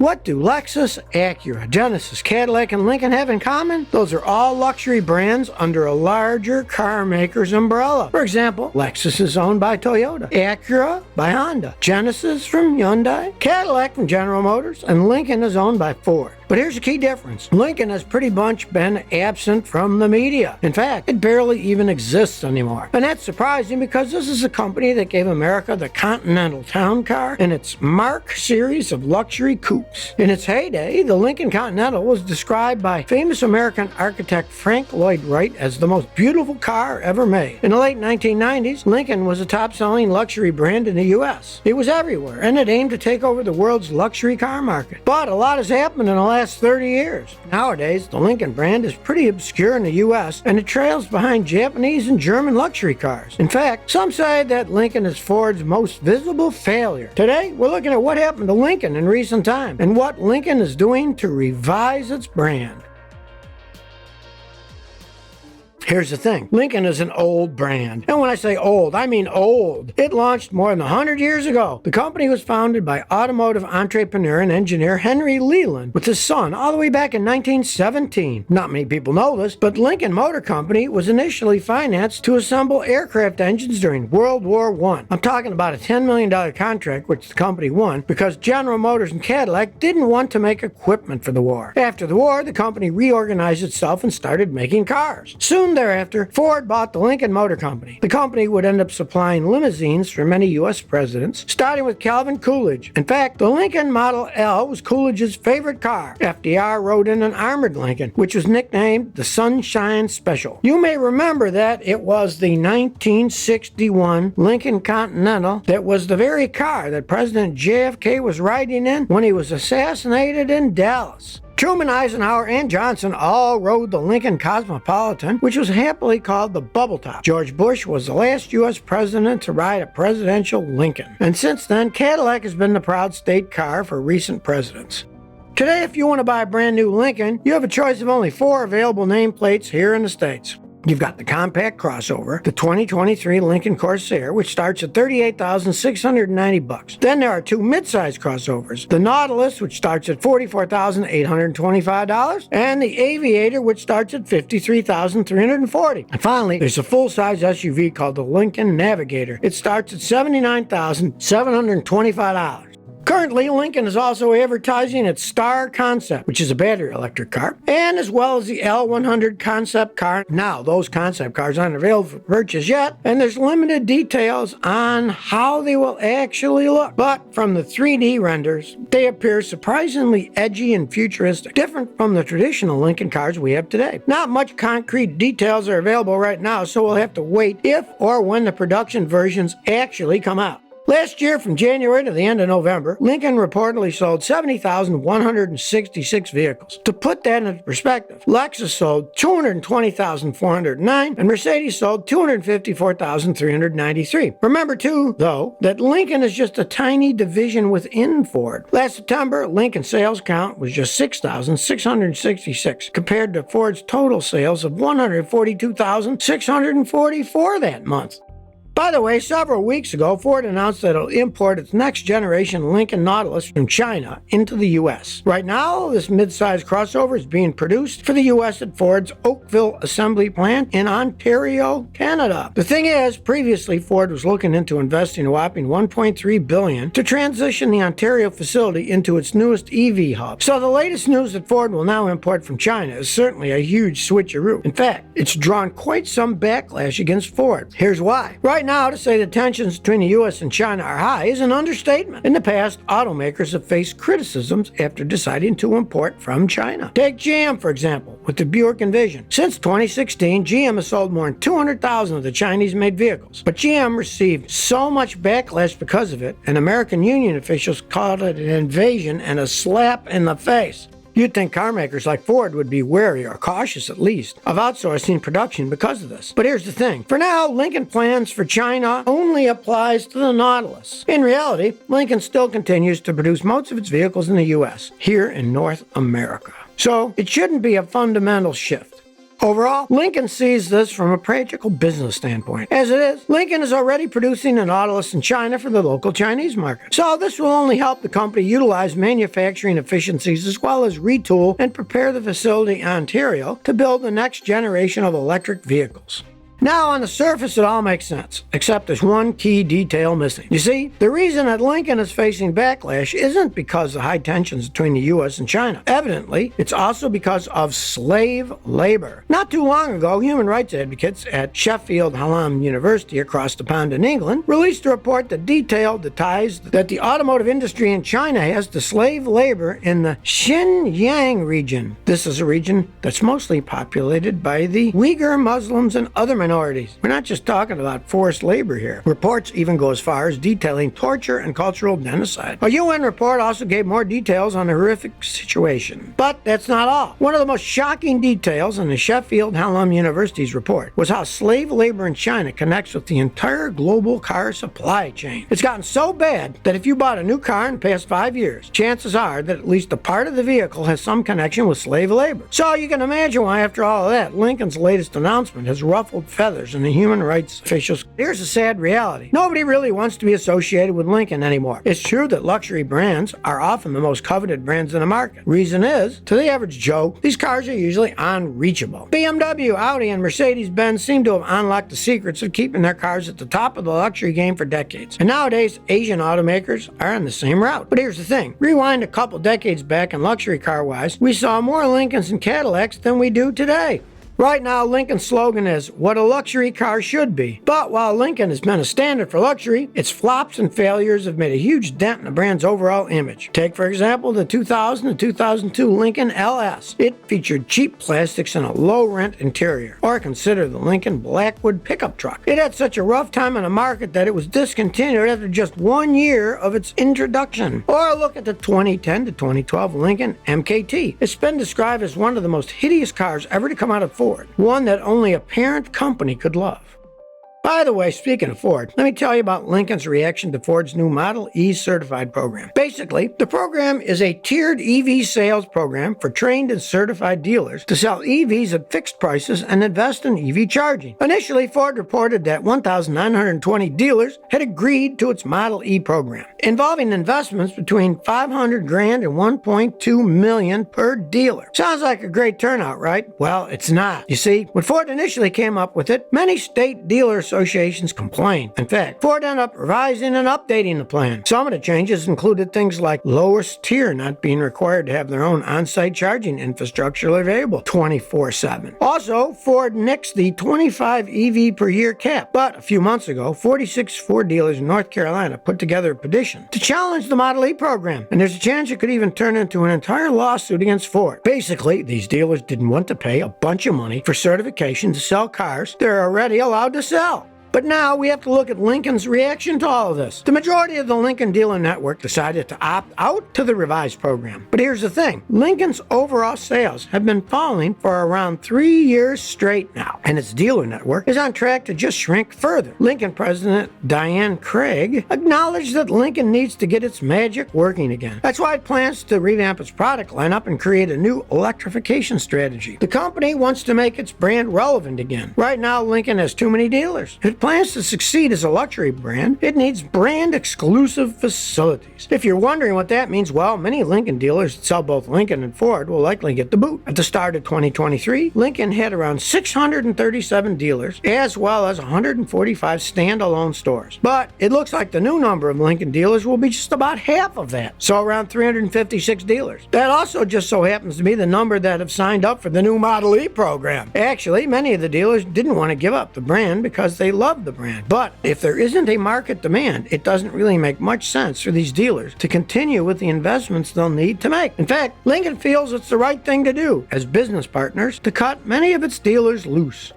What do Lexus, Acura, Genesis, Cadillac, and Lincoln have in common? Those are all luxury brands under a larger car maker's umbrella. For example, Lexus is owned by Toyota, Acura by Honda, Genesis from Hyundai, Cadillac from General Motors, and Lincoln is owned by Ford. But here's a key difference. Lincoln has pretty much been absent from the media. In fact, it barely even exists anymore. And that's surprising because this is a company that gave America the Continental Town Car and its Mark series of luxury coupes. In its heyday, the Lincoln Continental was described by famous American architect Frank Lloyd Wright as the most beautiful car ever made. In the late 1990s, Lincoln was a top-selling luxury brand in the U.S. It was everywhere, and it aimed to take over the world's luxury car market. But a lot has happened in the last 30 years. Nowadays, the Lincoln brand is pretty obscure in the U.S., and it trails behind Japanese and German luxury cars. In fact, some say that Lincoln is Ford's most visible failure. Today, we're looking at what happened to Lincoln in recent time and what Lincoln is doing to revise its brand. Here's the thing. Lincoln is an old brand. And when I say old, I mean old. It launched more than 100 years ago. The company was founded by automotive entrepreneur and engineer Henry Leland with his son all the way back in 1917. Not many people know this, but Lincoln Motor Company was initially financed to assemble aircraft engines during World War I. I'm talking about a $10 million contract which the company won because General Motors and Cadillac didn't want to make equipment for the war. After the war, the company reorganized itself and started making cars. Soon thereafter, Ford bought the Lincoln Motor Company. The company would end up supplying limousines for many U.S. presidents, starting with Calvin Coolidge. In fact, the Lincoln Model L was Coolidge's favorite car. FDR rode in an armored Lincoln, which was nicknamed the Sunshine Special. You may remember that it was the 1961 Lincoln Continental that was the very car that President JFK was riding in when he was assassinated in Dallas. Truman, Eisenhower, and Johnson all rode the Lincoln Cosmopolitan, which was happily called the Bubble Top. George Bush was the last U.S. president to ride a presidential Lincoln. And since then, Cadillac has been the proud state car for recent presidents. Today, if you want to buy a brand new Lincoln, you have a choice of only 4 available nameplates here in the States. You've got the compact crossover, the 2023 Lincoln Corsair, which starts at $38,690. Then there are 2 midsize crossovers, the Nautilus, which starts at $44,825, and the Aviator, which starts at $53,340. And finally, there's a full-size SUV called the Lincoln Navigator. It starts at $79,725. Currently, Lincoln is also advertising its Star Concept, which is a battery electric car, and as well as the L100 concept car. Now, those concept cars aren't available for purchase yet, and there's limited details on how they will actually look. But from the 3D renders, they appear surprisingly edgy and futuristic, different from the traditional Lincoln cars we have today. Not much concrete details are available right now, so we'll have to wait if or when the production versions actually come out. Last year, from January to the end of November, Lincoln reportedly sold 70,166 vehicles. To put that into perspective, Lexus sold 220,409 and Mercedes sold 254,393. Remember too, though, that Lincoln is just a tiny division within Ford. Last September, Lincoln's sales count was just 6,666 compared to Ford's total sales of 142,644 that month. By the way, several weeks ago, Ford announced that it'll import its next-generation Lincoln Nautilus from China into the U.S. Right now, this mid-size crossover is being produced for the U.S. at Ford's Oakville assembly plant in Ontario, Canada. The thing is, previously Ford was looking into investing a whopping $1.3 billion to transition the Ontario facility into its newest EV hub. So the latest news that Ford will now import from China is certainly a huge switcheroo. In fact, it's drawn quite some backlash against Ford. Here's why. Right now, to say that tensions between the U.S. and China are high is an understatement. In the past, automakers have faced criticisms after deciding to import from China. Take GM, for example, with the Buick Envision. Since 2016, GM has sold more than 200,000 of the Chinese-made vehicles. But GM received so much backlash because of it, and American union officials called it an invasion and a slap in the face. You'd think car makers like Ford would be wary, or cautious at least, of outsourcing production because of this. But here's the thing. For now, Lincoln plans for China only applies to the Nautilus. In reality, Lincoln still continues to produce most of its vehicles in the U.S., here in North America. So, it shouldn't be a fundamental shift. Overall, Lincoln sees this from a practical business standpoint. As it is, Lincoln is already producing an Nautilus in China for the local Chinese market. So this will only help the company utilize manufacturing efficiencies as well as retool and prepare the facility in Ontario to build the next generation of electric vehicles. Now, on the surface, it all makes sense, except there's one key detail missing. You see, the reason that Lincoln is facing backlash isn't because of high tensions between the U.S. and China. Evidently, it's also because of slave labor. Not too long ago, human rights advocates at Sheffield Hallam University across the pond in England released a report that detailed the ties that the automotive industry in China has to slave labor in the Xinjiang region. This is a region that's mostly populated by the Uyghur Muslims and other minorities. We're not just talking about forced labor here. Reports even go as far as detailing torture and cultural genocide. A UN report also gave more details on the horrific situation. But that's not all. One of the most shocking details in the Sheffield Hallam University's report was how slave labor in China connects with the entire global car supply chain. It's gotten so bad that if you bought a new car in the past 5 years, chances are that at least a part of the vehicle has some connection with slave labor. So you can imagine why, after all of that, Lincoln's latest announcement has ruffled feathers in the human rights officials. Here's a sad reality. Nobody really wants to be associated with Lincoln anymore. It's true that luxury brands are often the most coveted brands in the market. Reason is, to the average Joe, these cars are usually unreachable. BMW, Audi, and Mercedes-Benz seem to have unlocked the secrets of keeping their cars at the top of the luxury game for decades. And nowadays, Asian automakers are on the same route. But here's the thing. Rewind a couple decades back in luxury car-wise, we saw more Lincolns and Cadillacs than we do today. Right now, Lincoln's slogan is, what a luxury car should be. But while Lincoln has been a standard for luxury, its flops and failures have made a huge dent in the brand's overall image. Take, for example, the 2000 and 2002 Lincoln LS. It featured cheap plastics and a low-rent interior. Or consider the Lincoln Blackwood pickup truck. It had such a rough time in the market that it was discontinued after just 1 year of its introduction. Or look at the 2010 to 2012 Lincoln MKT. It's been described as one of the most hideous cars ever to come out of Ford. One that only a parent company could love. By the way, speaking of Ford, let me tell you about Lincoln's reaction to Ford's new Model E certified program. Basically, the program is a tiered EV sales program for trained and certified dealers to sell EVs at fixed prices and invest in EV charging. Initially, Ford reported that 1,920 dealers had agreed to its Model E program, involving investments between $500,000 and $1.2 million per dealer. Sounds like a great turnout, right? Well, it's not. You see, when Ford initially came up with it, many state dealers associations complained. In fact, Ford ended up revising and updating the plan. Some of the changes included things like lowest tier not being required to have their own on-site charging infrastructure available 24/7. Also, Ford nixed the 25 EV per year cap. But a few months ago, 46 Ford dealers in North Carolina put together a petition to challenge the Model E program. And there's a chance it could even turn into an entire lawsuit against Ford. Basically, these dealers didn't want to pay a bunch of money for certification to sell cars they're already allowed to sell. But now we have to look at Lincoln's reaction to all of this. The majority of the Lincoln dealer network decided to opt out to the revised program. But here's the thing. Lincoln's overall sales have been falling for around 3 years straight now, and its dealer network is on track to just shrink further. Lincoln President Diane Craig acknowledged that Lincoln needs to get its magic working again. That's why it plans to revamp its product lineup and create a new electrification strategy. The company wants to make its brand relevant again. Right now, Lincoln has too many dealers. It plans to succeed as a luxury brand, it needs brand-exclusive facilities. If you're wondering what that means, well, many Lincoln dealers that sell both Lincoln and Ford will likely get the boot. At the start of 2023, Lincoln had around 637 dealers, as well as 145 standalone stores. But it looks like the new number of Lincoln dealers will be just about half of that, so around 356 dealers. That also just so happens to be the number that have signed up for the new Model E program. Actually, many of the dealers didn't want to give up the brand because they love the brand. But if there isn't a market demand, it doesn't really make much sense for these dealers to continue with the investments they'll need to make. In fact, Lincoln feels it's the right thing to do as business partners to cut many of its dealers loose.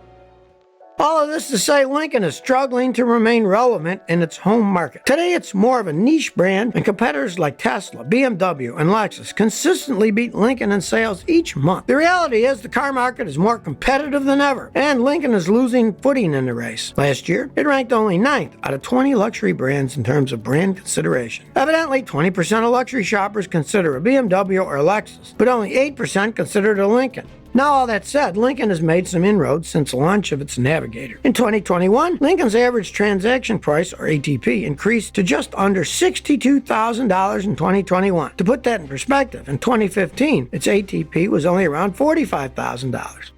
All of this to say Lincoln is struggling to remain relevant in its home market. Today, it's more of a niche brand, and competitors like Tesla, BMW, and Lexus consistently beat Lincoln in sales each month. The reality is the car market is more competitive than ever, and Lincoln is losing footing in the race. Last year, it ranked only 9th out of 20 luxury brands in terms of brand consideration. Evidently, 20% of luxury shoppers consider a BMW or a Lexus, but only 8% consider a Lincoln. Now, all that said, Lincoln has made some inroads since the launch of its Navigator. In 2021, Lincoln's average transaction price, or ATP, increased to just under $62,000 in 2021. To put that in perspective, in 2015, its ATP was only around $45,000.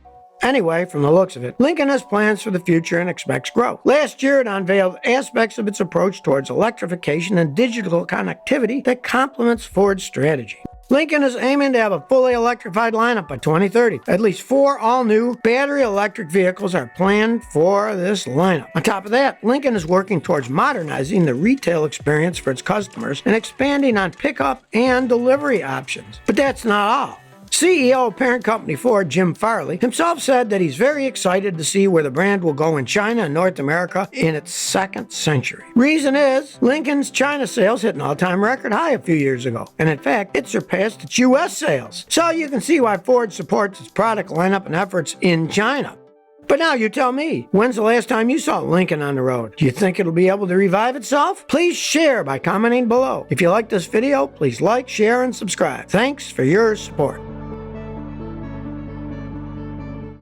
Anyway, from the looks of it, Lincoln has plans for the future and expects growth. Last year, it unveiled aspects of its approach towards electrification and digital connectivity that complements Ford's strategy. Lincoln is aiming to have a fully electrified lineup by 2030. At least 4 all-new battery electric vehicles are planned for this lineup. On top of that, Lincoln is working towards modernizing the retail experience for its customers and expanding on pickup and delivery options. But that's not all. CEO of parent company Ford, Jim Farley, himself said that he's very excited to see where the brand will go in China and North America in its second century. Reason is, Lincoln's China sales hit an all-time record high a few years ago, and in fact, it surpassed its U.S. sales. So you can see why Ford supports its product lineup and efforts in China. But now you tell me, when's the last time you saw Lincoln on the road? Do you think it'll be able to revive itself? Please share by commenting below. If you like this video, please like, share, and subscribe. Thanks for your support.